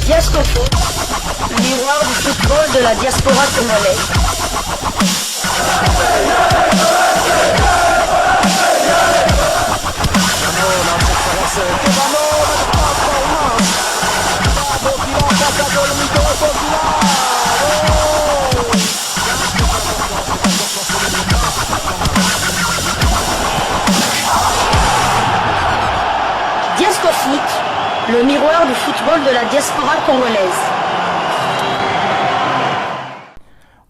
Diasco Foot, miroir du football de la diaspora congolaise. Diasco Foot, le miroir du football de la diaspora congolaise.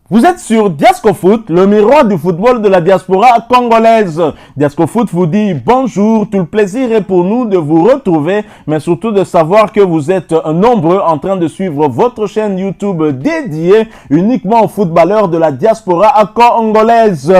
Vous êtes sur Diasco Foot, le miroir du football de la diaspora congolaise. Diasco Foot vous dit bonjour, tout le plaisir est pour nous de vous retrouver, mais surtout de savoir que vous êtes nombreux en train de suivre votre chaîne YouTube dédiée uniquement aux footballeurs de la diaspora congolaise.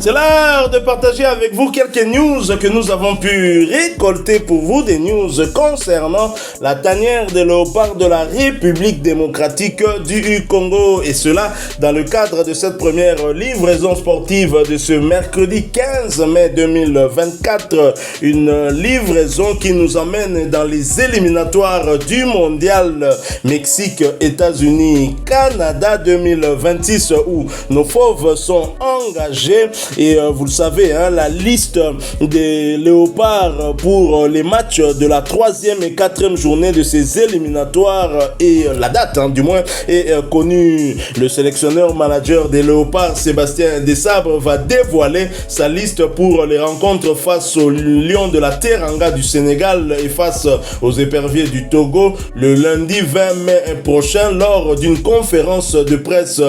C'est l'heure de partager avec vous quelques news que nous avons pu récolter pour vous, des news concernant la tanière des léopards de la République démocratique du Congo. Et cela dans le cadre de cette première livraison sportive de ce mercredi 15 mai 2024. Une livraison qui nous emmène dans les éliminatoires du mondial Mexique, États-Unis, Canada 2026 où nos fauves sont engagés. Et vous le savez, hein, la liste des léopards pour les matchs de la 3e et 4e journée de ces éliminatoires et la date du moins est connue. Le sélectionneur manager des léopards, Sébastien Desabre, va dévoiler sa liste pour les rencontres face aux Lions de la Teranga du Sénégal et face aux Éperviers du Togo le lundi 20 mai prochain lors d'une conférence de presse.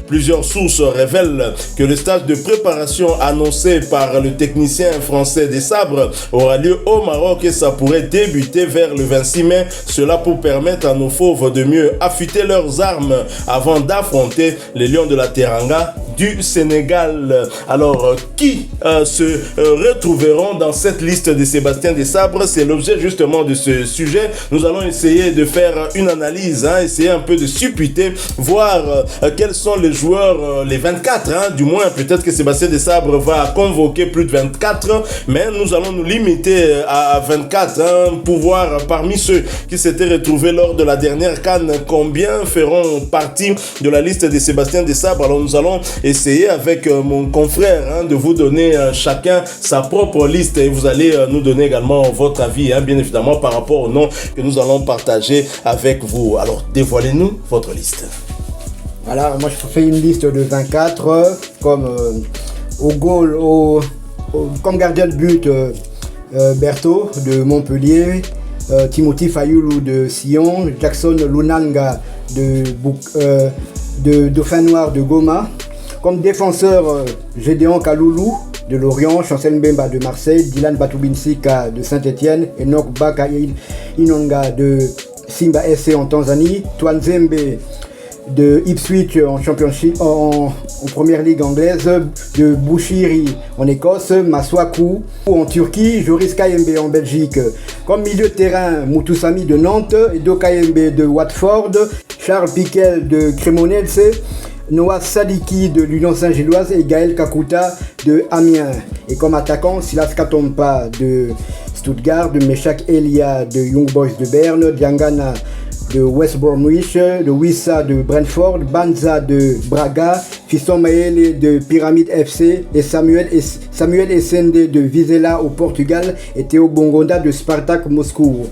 Plusieurs sources révèlent que le stage de préparation annoncé par le technicien français Desabre aura lieu au Maroc et ça pourrait débuter vers le 26 mai. Cela pour permettre à nos fauves de mieux affûter leurs armes avant d'affronter les Lions de la Teranga du Sénégal. Alors, qui se retrouveront dans cette liste de Sébastien Desabre? C'est l'objet justement de ce sujet. Nous allons essayer de faire une analyse, essayer un peu de supputer, voir quels sont les joueurs, les 24, du moins peut-être que Sébastien Desabre va convoquer plus de 24, mais nous allons nous limiter à 24 pour voir parmi ceux qui s'étaient retrouvés lors de la dernière CAN, combien feront partie de la liste de Sébastien Desabre. Alors nous allons essayer avec mon confrère de vous donner chacun sa propre liste et vous allez nous donner également votre avis, bien évidemment par rapport au nom que nous allons partager avec vous. Alors dévoilez-nous votre liste. Voilà, moi je fais une liste de 24 comme au goal, comme gardien de but Berthaud de Montpellier, Timothy Fayulu de Sion, Jackson Lunanga de Dauphin Noir de Goma. Comme défenseur, Gédéon Kaloulou de Lorient, Chancel Mbemba de Marseille, Dylan Batubinsika de Saint-Etienne, Enoch Baka Inonga de Simba SC en Tanzanie, Twanzembe de Ipswich en Championship, en Première Ligue anglaise, de Bouchiri en Écosse, Maswaku en Turquie, Joris Kayembe en Belgique. Comme milieu de terrain, Moutoussami de Nantes, Edo Kayembe de Watford, Charles Piquel de Cremonese, Noah Sadiki de l'Union Saint-Gilloise et Gaël Kakuta de Amiens. Et comme attaquant, Silas Katompa de Stuttgart, de Meshak Elia de Young Boys de Berne, Diangana de West Bromwich, de Wissa de Brentford, Banza de Braga, Fiston Maele de Pyramide FC et Samuel Essende de Vizela au Portugal et Théo Bongonda de Spartak Moscou.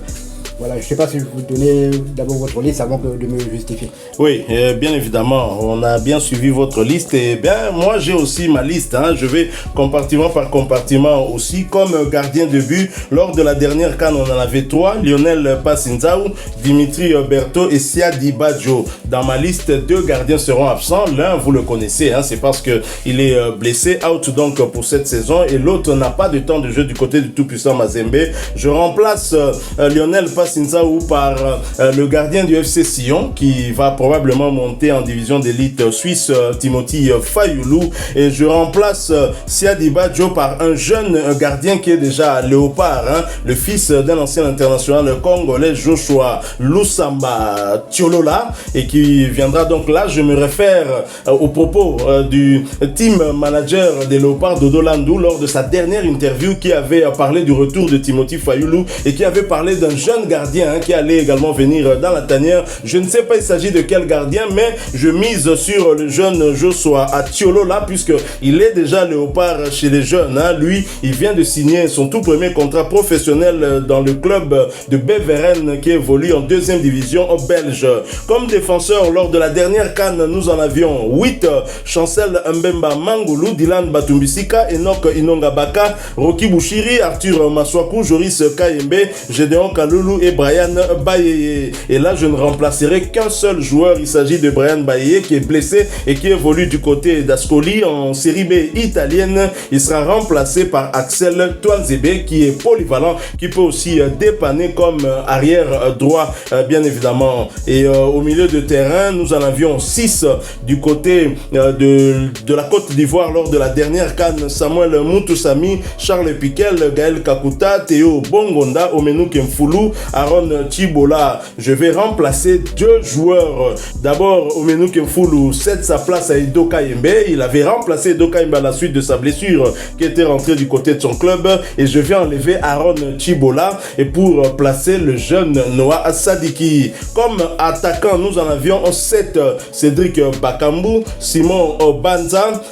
Voilà, je ne sais pas si je vous donner d'abord votre liste avant de me justifier. Oui, bien évidemment, on a bien suivi votre liste et bien moi j'ai aussi ma liste. Je vais compartiment par compartiment aussi. Comme gardien de but, lors de la dernière CAN, on en avait 3, Lionel Passinzaou, Dimitri Berthaud et Siadi Badjo. Dans ma liste, 2 gardiens seront absents. L'un, vous le connaissez, c'est parce qu'il est blessé, out donc pour cette saison, et l'autre n'a pas de temps de jeu du côté du tout-puissant Mazembe. Je remplace Lionel Passinzaou par le gardien du FC Sion qui va probablement monter en division d'élite suisse, Timothy Fayulu, et je remplace Siadi Badjo par un jeune gardien qui est déjà léopard, le fils d'un ancien international congolais, Joshua Lusamba Tiolola, et qui viendra donc là. Je me réfère aux propos du team manager des léopards, Dodo Landou, lors de sa dernière interview, qui avait parlé du retour de Timothy Fayulu et qui avait parlé d'un jeune gardien qui allait également venir dans la tanière. Je ne sais pas il s'agit de quel gardien, mais je mise sur le jeune Joshua Atiolola puisqu'il est déjà léopard chez les jeunes. Lui, il vient de signer son tout premier contrat professionnel dans le club de Beveren qui évolue en deuxième division belge. Comme défenseur, lors de la dernière CAN, nous en avions 8. Chancel Mbemba Mangoulou, Dylan Batumbisika, Enoch Inongabaka, Rocky Bouchiri, Arthur Maswaku, Joris Kayembe, Gédéon Kaloulou et Brian Bayeye. Et là, je ne remplacerai qu'un seul joueur. Il s'agit de Brian Bayeye qui est blessé et qui évolue du côté d'Ascoli en série B italienne. Il sera remplacé par Axel Toanzebe qui est polyvalent, qui peut aussi dépanner comme arrière droit, bien évidemment. Et au milieu de terrain, nous en avions 6 du côté de la Côte d'Ivoire lors de la dernière CAN. Samuel Moutoussami, Charles Piquel, Gaël Kakuta, Théo Bongonda, Omenu Kemfoulou, Aaron Chibola. Je vais remplacer 2 joueurs. D'abord, Omenu Kemfoulou cède sa place à Edo Kayembe. Il avait remplacé Edo Kayembe à la suite de sa blessure qui était rentrée du côté de son club. Et je vais enlever Aaron Chibola et pour placer le jeune Noah Sadiki. Comme attaquant, nous en avions 7. Cédric Bakambu, Simon Banza,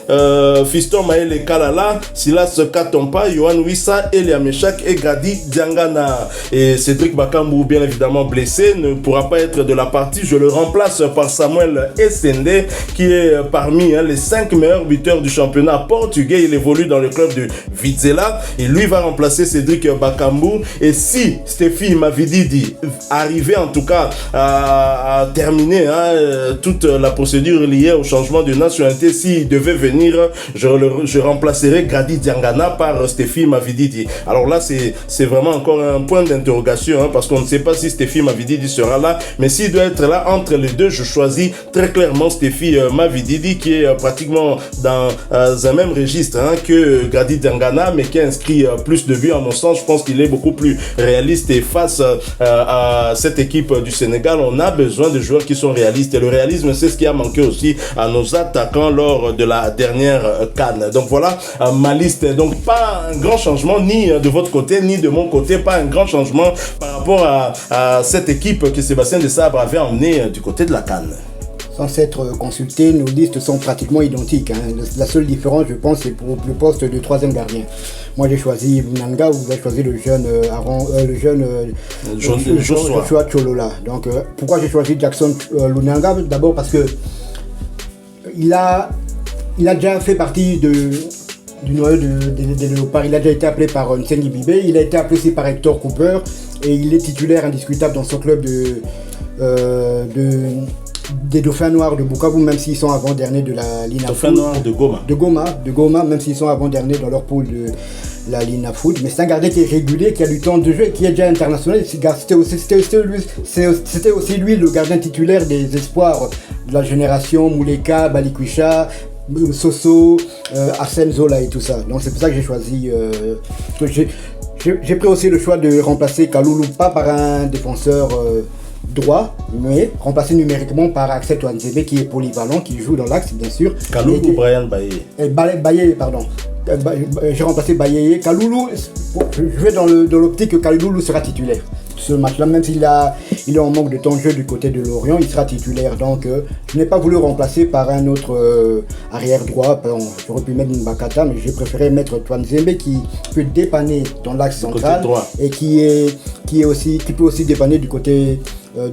Fiston Maël Kalala, Silas Katompa, Yohan Wissa, Elia Meshak et Grady Diangana. Et Cédric Bakambu, bien évidemment blessé, ne pourra pas être de la partie. Je le remplace par Samuel Essende, qui est parmi les 5 meilleurs buteurs du championnat portugais. Il évolue dans le club de Vizela et lui va remplacer Cédric Bakambu. Et si Stéphie Mavididi arrivait en tout cas à terminer toute la procédure liée au changement de nationalité, s'il devait venir, je remplacerai Grady Diangana par Stéphie Mavididi. Alors là, c'est vraiment encore un point d'interrogation parce qu'on ne sait pas si Stéphie Mavididi sera là, mais s'il doit être là entre les deux, je choisis très clairement Stéphie Mavididi qui est pratiquement dans un même registre que Grady Diangana, mais qui a inscrit plus de buts. En mon sens, je pense qu'il est beaucoup plus réaliste et face à cette équipe du Sénégal, on a besoin de joueurs qui sont réalistes et le réalisme, c'est ce qui a manqué aussi à nos attaquants lors de la dernière CAN. Donc voilà ma liste. Donc pas un grand changement ni de votre côté ni de mon côté, pas un grand changement par rapport à cette équipe que Sébastien Desabre avait emmenée du côté de la CAN. Sans s'être consulté, nos listes sont pratiquement identiques. La seule différence, je pense, c'est pour le poste de 3e gardien. Moi, j'ai choisi Lunanga, vous avez choisi le jeune Joshua Cholola. Donc, pourquoi j'ai choisi Jackson Lunanga? D'abord parce que il a déjà fait partie du noyau des Léopards. Il a déjà été appelé par Nsengi Bibé, il a été appelé aussi par Hector Cooper et il est titulaire indiscutable dans son club des Dauphins Noirs de Bukavu, même s'ils sont avant-derniers de la Lina Dauphins Noirs de Goma. De Goma, même s'ils sont avant-derniers dans leur pool de la Lina Foot. Mais c'est un gardien qui est régulier, qui a du temps de jeu et qui est déjà international. C'était aussi lui le gardien titulaire des espoirs de la génération Mouleka, Balikwisha, Soso, Arsène Zola et tout ça. Donc c'est pour ça que j'ai choisi. J'ai pris aussi le choix de remplacer Kaloulou, pas par un défenseur droit, mais remplacé numériquement par Axel Toanzebe qui est polyvalent, qui joue dans l'axe bien sûr. Kaloulou ou Brian Bayeye? Bayeye, pardon. J'ai remplacé Bayeye. Kaloulou, je vais dans l'optique que Kaloulou sera titulaire. Ce match-là, même s'il est en manque de temps de jeu du côté de Lorient, il sera titulaire. Donc, je n'ai pas voulu remplacer par un autre arrière droit. J'aurais pu mettre Mbakata, mais j'ai préféré mettre Toanzebe qui peut dépanner dans l'axe central et qui peut aussi dépanner du côté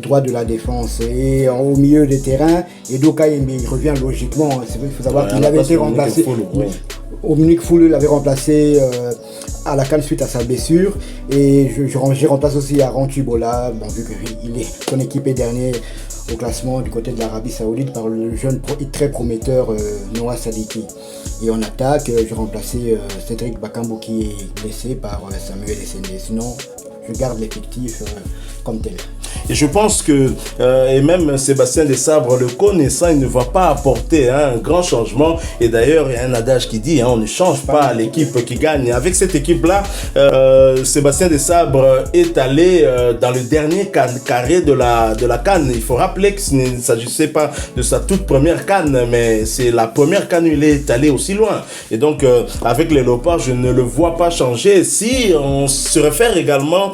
droit de la défense. Et au milieu des terrains, Edo Kayembe, il revient logiquement. Il faut savoir qu'il avait été remplacé. Omnique Foulou l'avait remplacé à la CAN suite à sa blessure. Et j'ai remplacé aussi Aaron Chibola, vu que son équipe est dernier au classement du côté de l'Arabie Saoudite par le jeune très prometteur Noah Sadiki. Et en attaque, j'ai remplacé Cédric Bakambu qui est blessé par Samuel Essende. Sinon, je garde l'effectif comme tel. Et je pense que, et même Sébastien Desabre le connaissant, il ne va pas apporter un grand changement. Et d'ailleurs, il y a un adage qui dit, on ne change pas l'équipe qui gagne. Avec cette équipe-là, Sébastien Desabre est allé dans le dernier carré de la CAN. Il faut rappeler que ce ne s'agissait pas de sa toute première CAN, mais c'est la première CAN où il est allé aussi loin. Et donc, avec les Léopards, je ne le vois pas changer. Si on se réfère également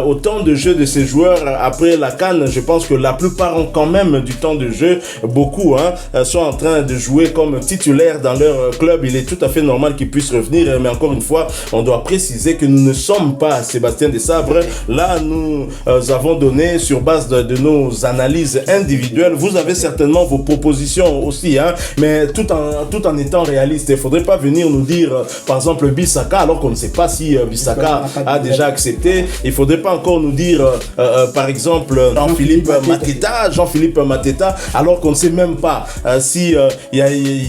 au temps de jeu de ces joueurs après la CAN, je pense que la plupart ont quand même du temps de jeu. Beaucoup sont en train de jouer comme titulaires dans leur club. Il est tout à fait normal qu'ils puissent revenir, mais encore une fois, on doit préciser que nous ne sommes pas Sébastien Desabre. Là, nous avons donné sur base de nos analyses individuelles. Vous avez certainement vos propositions aussi, mais tout en étant réaliste. Il ne faudrait pas venir nous dire, par exemple, Bissaka, alors qu'on ne sait pas si Bissaka a déjà accepté. Il ne faudrait pas encore nous dire, par exemple, Jean-Philippe Mateta, alors qu'on ne sait même pas si il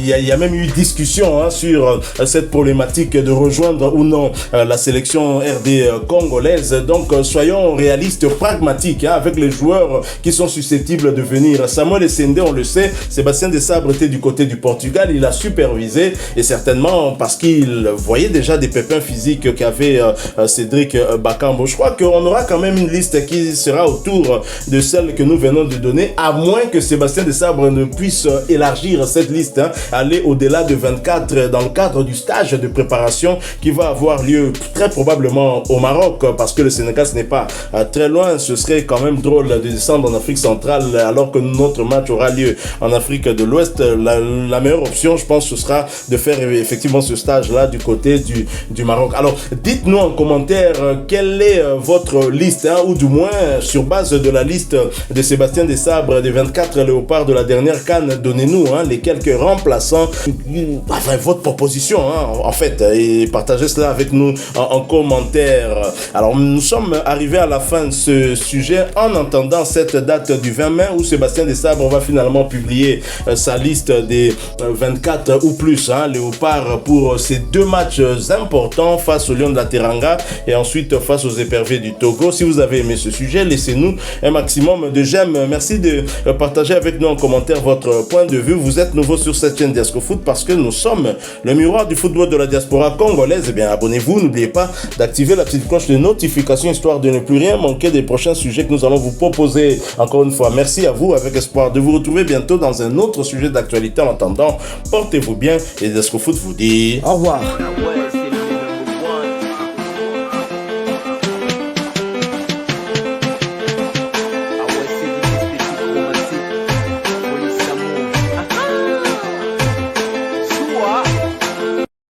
y a même eu discussion sur cette problématique de rejoindre ou non la sélection RD congolaise. Donc, soyons réalistes, pragmatiques, avec les joueurs qui sont susceptibles de venir. Samuel Essende, on le sait, Sébastien Desabre était du côté du Portugal, il a supervisé, et certainement parce qu'il voyait déjà des pépins physiques qu'avait Cédric Bakambu. Je crois qu'on aura quand même une liste qui sera autour de celle que nous venons de donner, à moins que Sébastien Desabre ne puisse élargir cette liste, aller au-delà de 24 dans le cadre du stage de préparation qui va avoir lieu très probablement au Maroc, parce que le Sénégal ce n'est pas très loin. Ce serait quand même drôle de descendre en Afrique centrale alors que notre match aura lieu en Afrique de l'Ouest. La meilleure option, je pense, ce sera de faire effectivement ce stage-là du côté du Maroc. Alors, dites-nous en commentaire quelle est votre liste, ou du moins sur base de la liste de Sébastien Desabre des 24 Léopards de la dernière CAN, donnez-nous les quelques remplaçants, enfin votre proposition en fait, et partagez cela avec nous en commentaire. Alors, nous sommes arrivés à la fin de ce sujet en entendant cette date du 20 mai où Sébastien Desabre va finalement publier sa liste des 24 ou plus Léopards pour ces deux matchs importants face au Lion de la Teranga et ensuite face aux Éperviers du Togo. Si vous avez aimé ce sujet, laissez-nous un maximum de j'aime. Merci de partager avec nous en commentaire votre point de vue. Vous êtes nouveau sur cette chaîne Diasco Foot parce que nous sommes le miroir du football de la diaspora congolaise. Eh bien, abonnez-vous, n'oubliez pas d'activer la petite cloche de notification histoire de ne plus rien manquer des prochains sujets que nous allons vous proposer. Encore une fois, merci à vous, avec espoir de vous retrouver bientôt dans un autre sujet d'actualité. En attendant, portez-vous bien et Diasco Foot vous dit au revoir.